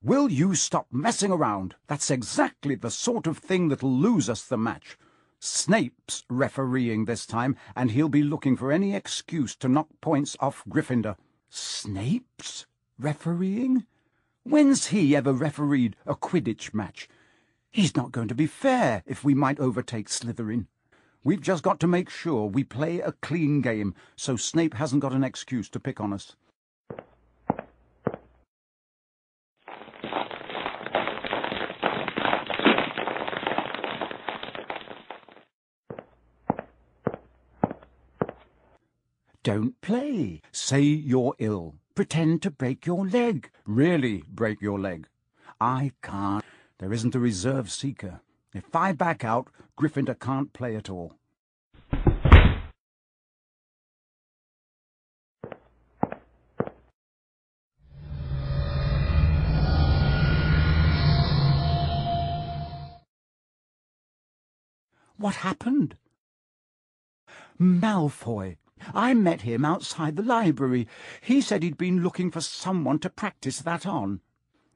Will you stop messing around? That's exactly the sort of thing that'll lose us the match. Snape's refereeing this time, and he'll be looking for any excuse to knock points off Gryffindor. Snape's refereeing? When's he ever refereed a Quidditch match? He's not going to be fair if we might overtake Slytherin. We've just got to make sure we play a clean game, so Snape hasn't got an excuse to pick on us. Don't play. Say you're ill. Pretend to break your leg. Really break your leg. I can't. There isn't a reserve seeker. If I back out, Gryffindor can't play at all. What happened? Malfoy. I met him outside the library. He said he'd been looking for someone to practice that on.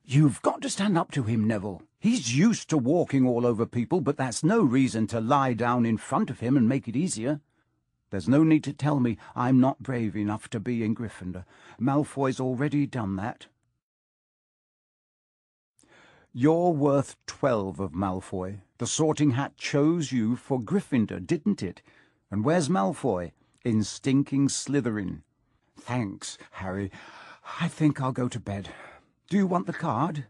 You've got to stand up to him, Neville. He's used to walking all over people, but that's no reason to lie down in front of him and make it easier. There's no need to tell me I'm not brave enough to be in Gryffindor. Malfoy's already done that. You're worth 12 of Malfoy. The Sorting Hat chose you for Gryffindor, didn't it? And where's Malfoy? In stinking Slytherin. Thanks, Harry. I think I'll go to bed. Do you want the card?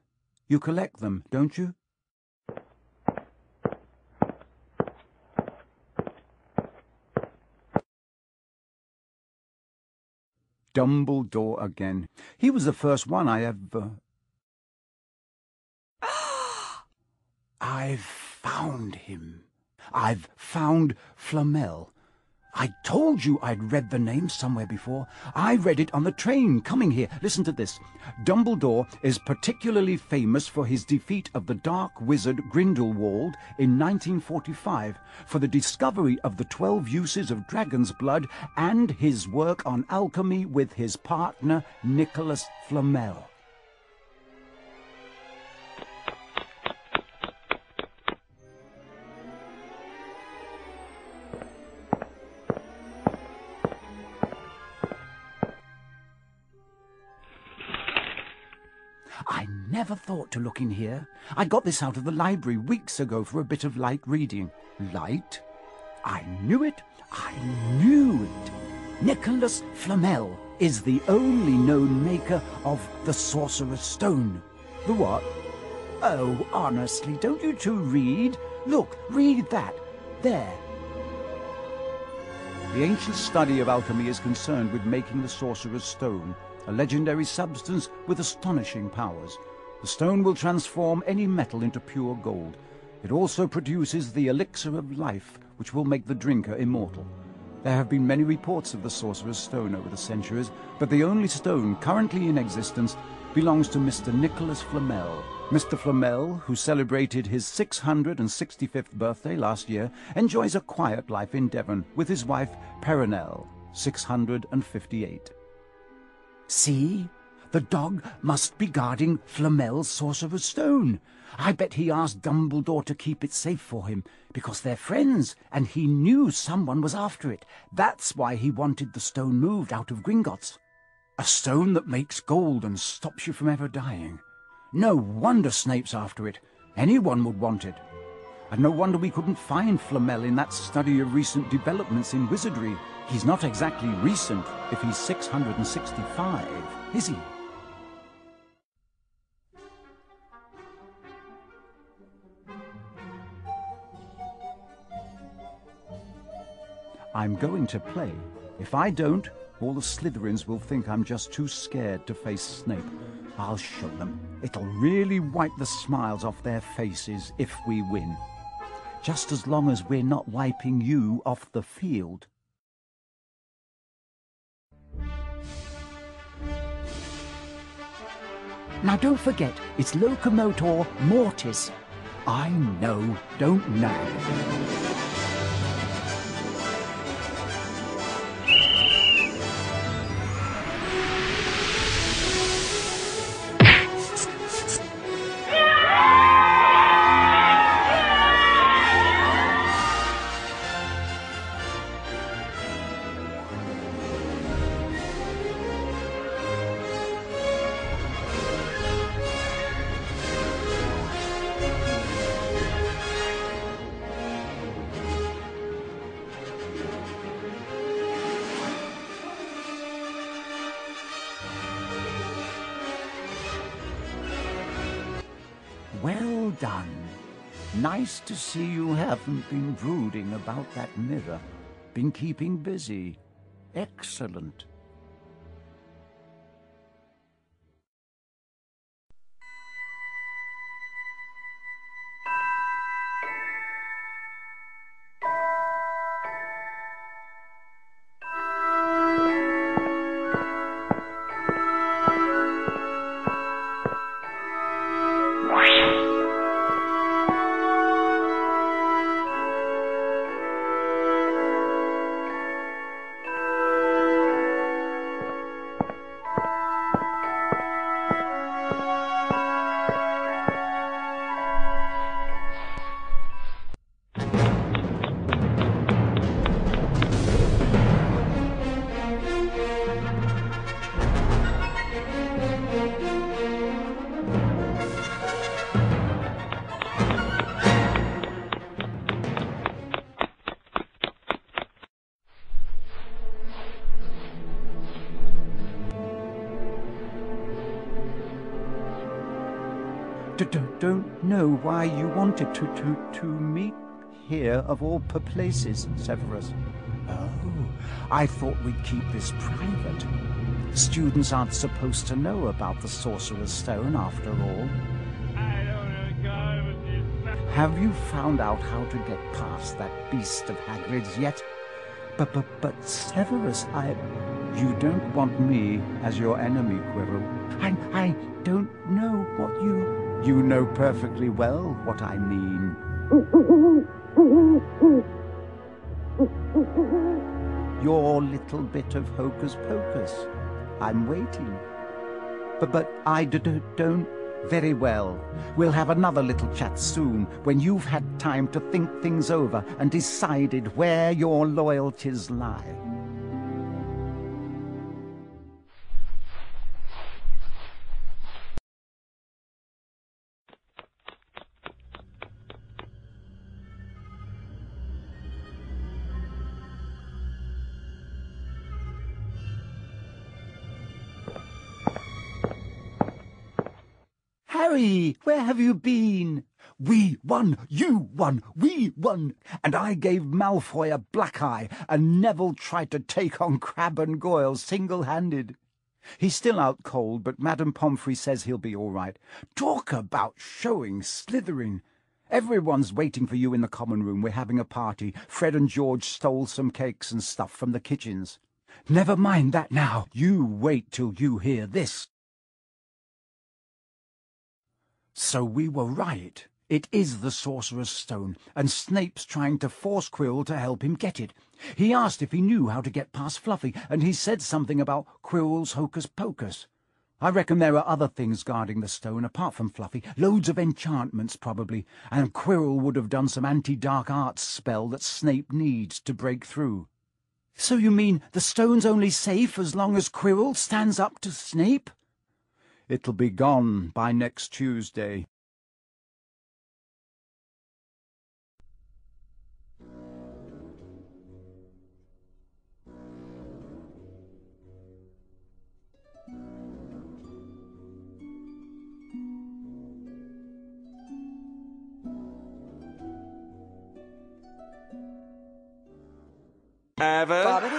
You collect them, don't you? Dumbledore again. He was the first one I ever... I've found him. I've found Flamel. I told you I'd read the name somewhere before. I read it on the train coming here. Listen to this. Dumbledore is particularly famous for his defeat of the dark wizard Grindelwald in 1945, for the discovery of the 12 uses of dragon's blood, and his work on alchemy with his partner Nicholas Flamel. I never thought to look in here. I got this out of the library weeks ago for a bit of light reading. Light? I knew it. I knew it. Nicholas Flamel is the only known maker of the Sorcerer's Stone. The what? Oh, honestly, don't you two read? Look, read that. There. The ancient study of alchemy is concerned with making the Sorcerer's Stone, a legendary substance with astonishing powers. The stone will transform any metal into pure gold. It also produces the elixir of life, which will make the drinker immortal. There have been many reports of the Sorcerer's Stone over the centuries, but the only stone currently in existence belongs to Mr. Nicholas Flamel. Mr. Flamel, who celebrated his 665th birthday last year, enjoys a quiet life in Devon with his wife Perenelle, 658. See? The dog must be guarding Flamel's Sorcerer's Stone. I bet he asked Dumbledore to keep it safe for him, because they're friends, and he knew someone was after it. That's why he wanted the stone moved out of Gringotts. A stone that makes gold and stops you from ever dying. No wonder Snape's after it. Anyone would want it. And no wonder we couldn't find Flamel in that study of recent developments in wizardry. He's not exactly recent if he's 665, is he? I'm going to play. If I don't, all the Slytherins will think I'm just too scared to face Snape. I'll show them. It'll really wipe the smiles off their faces if we win. Just as long as we're not wiping you off the field. Now don't forget, it's Locomotor Mortis. I know, don't nag. done. Nice to see you haven't been brooding about that mirror. Been keeping busy. Excellent. Don't know why you wanted to meet here of all places, Severus. Oh, I thought we'd keep this private. Students aren't supposed to know about the Sorcerer's Stone after all. I don't know, Have you found out how to get past that beast of Hagrid's yet? But Severus, you don't want me as your enemy, Quirrell. I don't know what you know perfectly well what I mean. Your little bit of hocus pocus. I'm waiting. But I don't... Very well. We'll have another little chat soon, when you've had time to think things over and decided where your loyalties lie. Harry, where have you been? We won, you won, we won, and I gave Malfoy a black eye, and Neville tried to take on Crabbe and Goyle single-handed. He's still out cold, but Madame Pomfrey says he'll be all right. Talk about showing Slytherin. Everyone's waiting for you in the common room. We're having a party. Fred and George stole some cakes and stuff from the kitchens. Never mind that now. You wait till you hear this. So we were right. It is the Sorcerer's Stone, and Snape's trying to force Quirrell to help him get it. He asked if he knew how to get past Fluffy, and he said something about Quirrell's hocus pocus. I reckon there are other things guarding the stone apart from Fluffy. Loads of enchantments, probably, and Quirrell would have done some anti-dark arts spell that Snape needs to break through. So you mean the stone's only safe as long as Quirrell stands up to Snape? It'll be gone by next Tuesday. Ever?